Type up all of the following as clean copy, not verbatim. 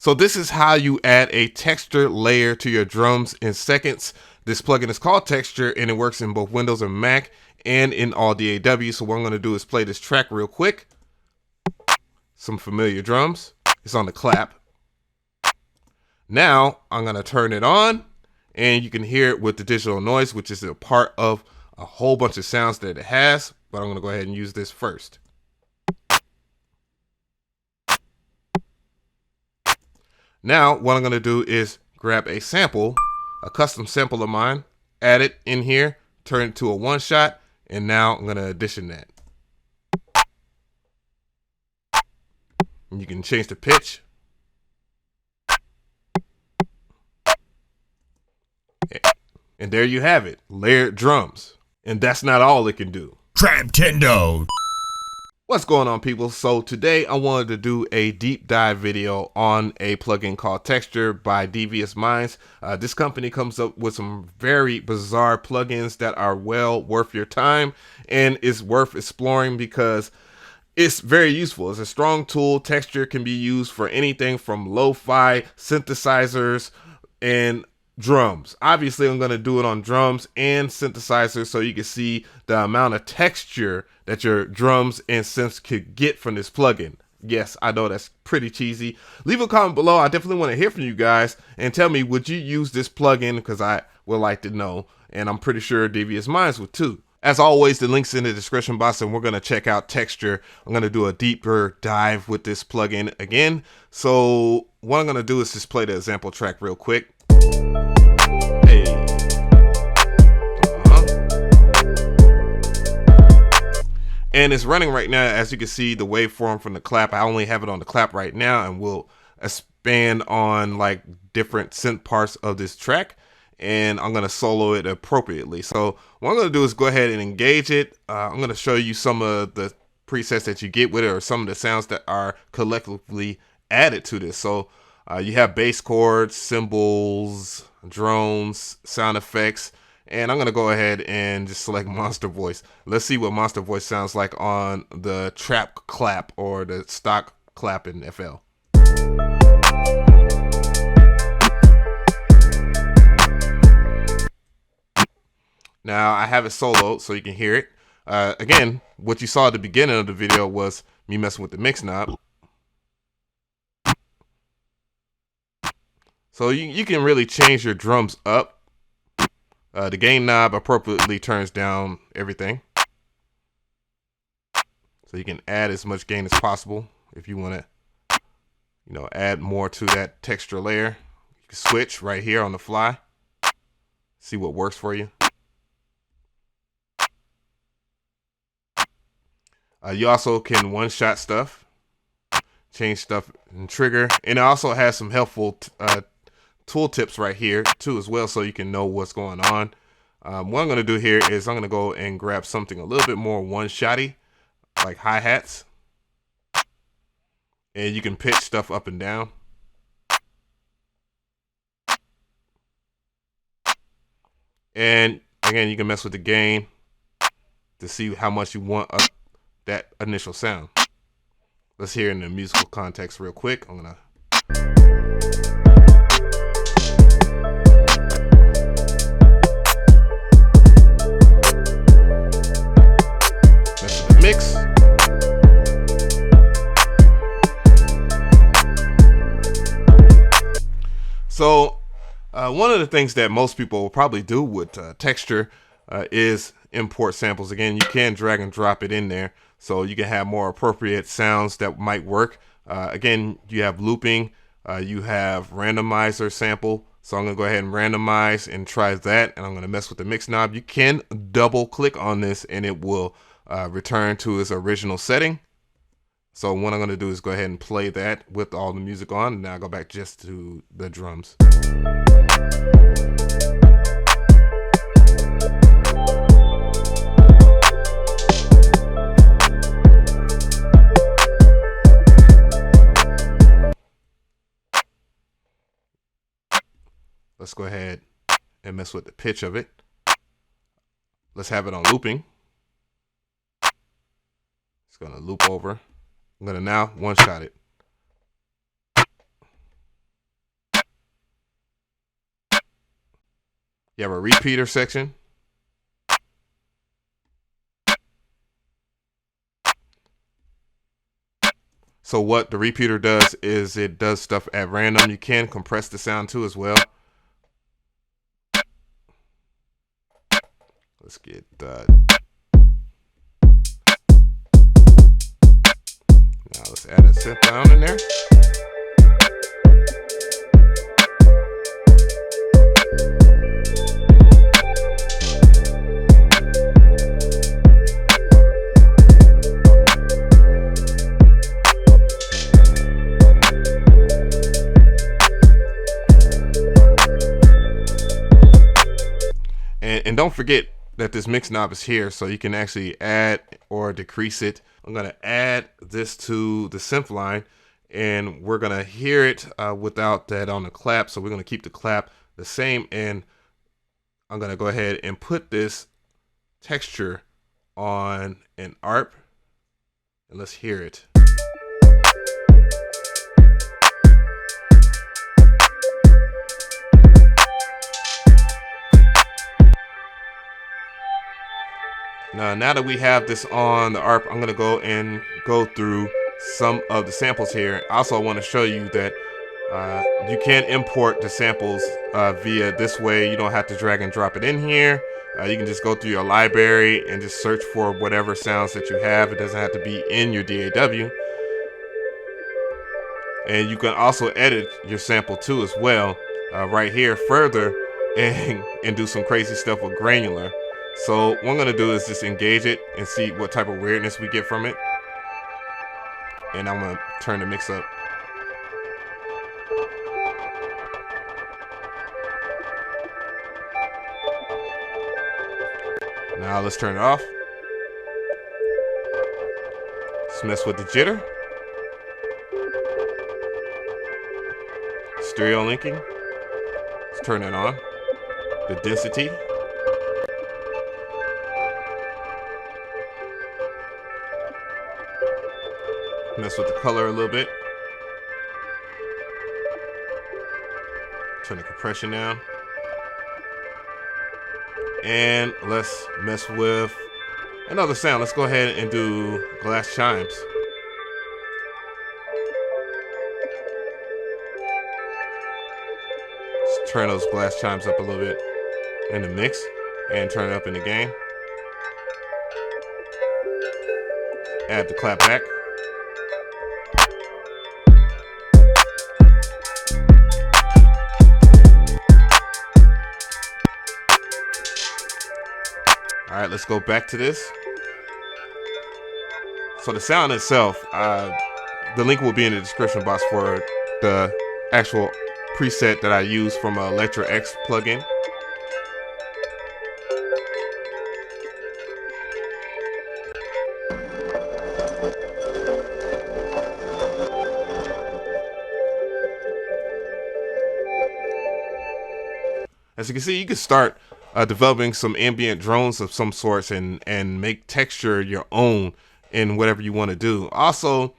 So this is how you add a texture layer to your drums in seconds. This plugin is called Texture and it works in both Windows and Mac and in all DAW. So what I'm going to do is play this track real quick. Some familiar drums. It's on the clap. Now I'm going to turn it on and you can hear it with the digital noise, which is a part of a whole bunch of sounds that it has. But I'm going to go ahead and use this first. Now, what I'm going to do is grab a sample, a custom sample of mine, add it in here, turn it to a one shot, and now I'm going to addition that. And you can change the pitch. And there you have it, layered drums. And that's not all it can do. Traptendo. What's going on, people? So today I wanted to do a deep dive video on a plugin called Texture by Devious Minds. This company comes up with some very bizarre plugins that are well worth your time and is worth exploring because it's very useful. It's a strong tool. Texture can be used for anything from lo-fi, synthesizers, and drums. Obviously, I'm going to do it on drums and synthesizers so you can see the amount of texture that your drums and synths could get from this plugin. Yes, I know that's pretty cheesy. Leave a comment below. I definitely want to hear from you guys and tell me, would you use this plugin? Because I would like to know, and I'm pretty sure Devious Minds would too. As always, the link's in the description box, and we're going to check out Texture. I'm going to do a deeper dive with this plugin again. So what I'm going to do is just play the example track real quick. Hey. And it's running right now. As you can see, the waveform from the clap, I only have it on the clap right now, and we'll expand on like different synth parts of this track, and I'm going to solo it appropriately. So what I'm going to do is go ahead and engage it. I'm going to show you some of the presets that you get with it, or some of the sounds that are collectively added to this. So you have bass chords, cymbals, drones, sound effects, and I'm going to go ahead and just select Monster Voice. Let's see what Monster Voice sounds like on the trap clap or the stock clap in FL. Now I have it soloed so you can hear it. Again, what you saw at the beginning of the video was me messing with the mix knob. So you can really change your drums up. The gain knob appropriately turns down everything. So you can add as much gain as possible if you want to, add more to that texture layer. You can switch right here on the fly. See what works for you. You also can one-shot stuff, change stuff and trigger, and it also has some helpful tool tips right here too as well, so you can know what's going on. What I'm going to do here is I'm going to go and grab something a little bit more one-shotty, like hi-hats, and you can pitch stuff up and down. And again, you can mess with the gain to see how much you want up that initial sound. Let's hear it in the musical context real quick. I'm gonna mess with the mix. So one of the things that most people will probably do with Texture is import samples. Again, you can drag and drop it in there so you can have more appropriate sounds that might work. Again, you have looping, you have randomizer sample. So I'm going to go ahead and randomize and try that, and I'm going to mess with the mix knob. You can double click on this and it will return to its original setting. So what I'm going to do is go ahead and play that with all the music on, and now I'll go back just to the drums. Let's go ahead and mess with the pitch of it. Let's have it on looping. It's going to loop over. I'm going to now one-shot it. You have a repeater section. So what the repeater does is it does stuff at random. You can compress the sound too as well. Let's get now let's add a synth down in there. And don't forget that this mix knob is here, so you can actually add or decrease it. I'm gonna add this to the synth line, and we're gonna hear it without that on the clap. So we're gonna keep the clap the same, and I'm gonna go ahead and put this texture on an ARP, and let's hear it. Now that we have this on the ARP, I'm going to go through some of the samples here. Also, I want to show you that you can import the samples via this way. You don't have to drag and drop it in here. You can just go through your library and just search for whatever sounds that you have. It doesn't have to be in your DAW. And you can also edit your sample too as well right here further and do some crazy stuff with Granular. So what I'm going to do is just engage it and see what type of weirdness we get from it. And I'm going to turn the mix up. Now let's turn it off. Let's mess with the jitter. Stereo linking. Let's turn that on. The density. Mess with the color a little bit. Turn the compression down. And let's mess with another sound. Let's go ahead and do glass chimes. Let's turn those glass chimes up a little bit in the mix and turn it up in the gain. Add the clap back. All right, let's go back to this. So the sound itself, the link will be in the description box for the actual preset that I use from a Electro X plugin. As you can see, you can start developing some ambient drones of some sorts and make texture your own in whatever you want to do. Also,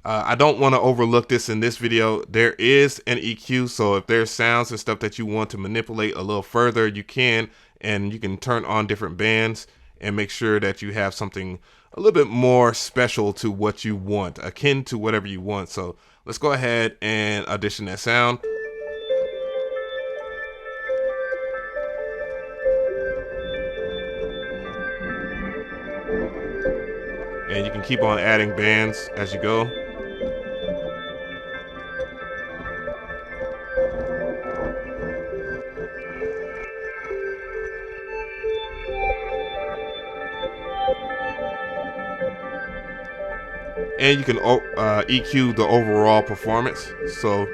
I don't want to overlook this in this video. There is an EQ, so if there's sounds and stuff that you want to manipulate a little further, you can, and you can turn on different bands and make sure that you have something a little bit more special to what you want, akin to whatever you want. So let's go ahead and audition that sound. And you can keep on adding bands as you go. And you can EQ the overall performance. So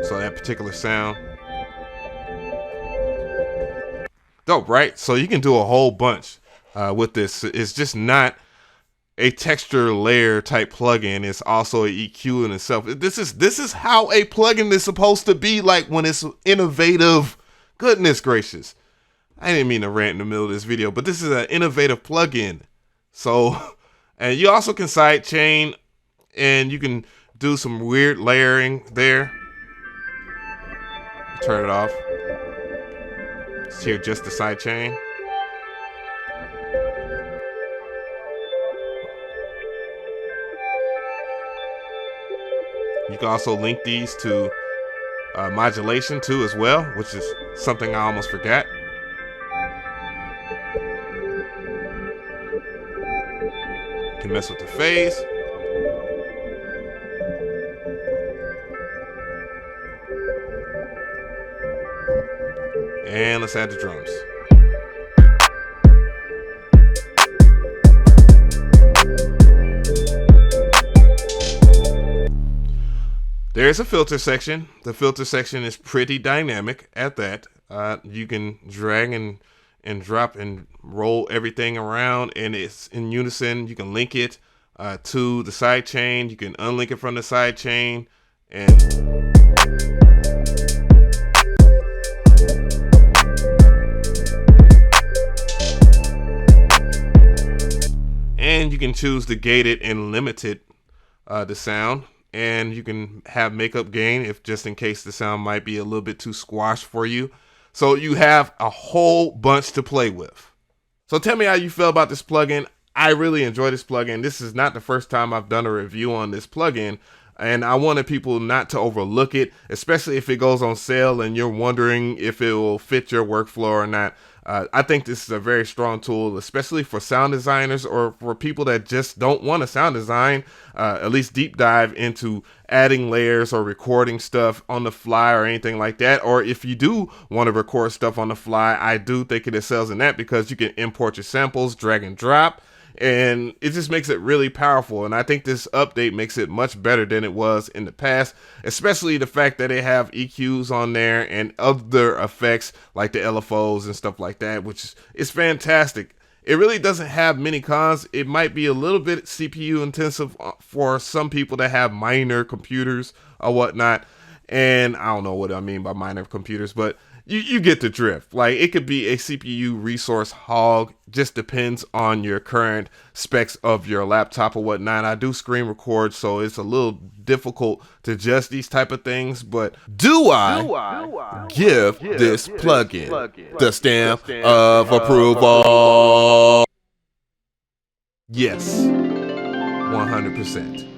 that particular sound. Dope, right? So you can do a whole bunch with this. It's just not a texture layer type plugin. It's also an EQ in itself. This is how a plugin is supposed to be like when it's innovative. Goodness gracious. I didn't mean to rant in the middle of this video, but this is an innovative plugin. So, and you also can sidechain and you can do some weird layering there. Turn it off. Let's hear just the side chain. You can also link these to modulation too as well, which is something I almost forgot. You can mess with the phase. And let's add the drums. There's a filter section. The filter section is pretty dynamic at that. You can drag and drop and roll everything around, and it's in unison. You can link it to the side chain. You can unlink it from the side chain, and you can choose to gate it and limit it, the sound. And you can have makeup gain if just in case the sound might be a little bit too squashed for you. So you have a whole bunch to play with. So tell me how you feel about this plugin. I really enjoy this plugin. This is not the first time I've done a review on this plugin, and I wanted people not to overlook it, especially if it goes on sale and you're wondering if it will fit your workflow or not. I think this is a very strong tool, especially for sound designers or for people that just don't want to sound design, at least deep dive into adding layers or recording stuff on the fly or anything like that. Or if you do want to record stuff on the fly, I do think it excels in that because you can import your samples, drag and drop, and it just makes it really powerful. And I think this update makes it much better than it was in the past, especially the fact that they have EQs on there and other effects like the LFOs and stuff like that, which is fantastic. It really doesn't have many cons. It might be a little bit CPU intensive for some people that have minor computers or whatnot. And I don't know what I mean by minor computers, but you get the drift. Like, it could be a CPU resource hog. Just depends on your current specs of your laptop or whatnot. I do screen record, so it's a little difficult to judge these type of things. But do I give this plugin the stamp of approval? Yes, 100%.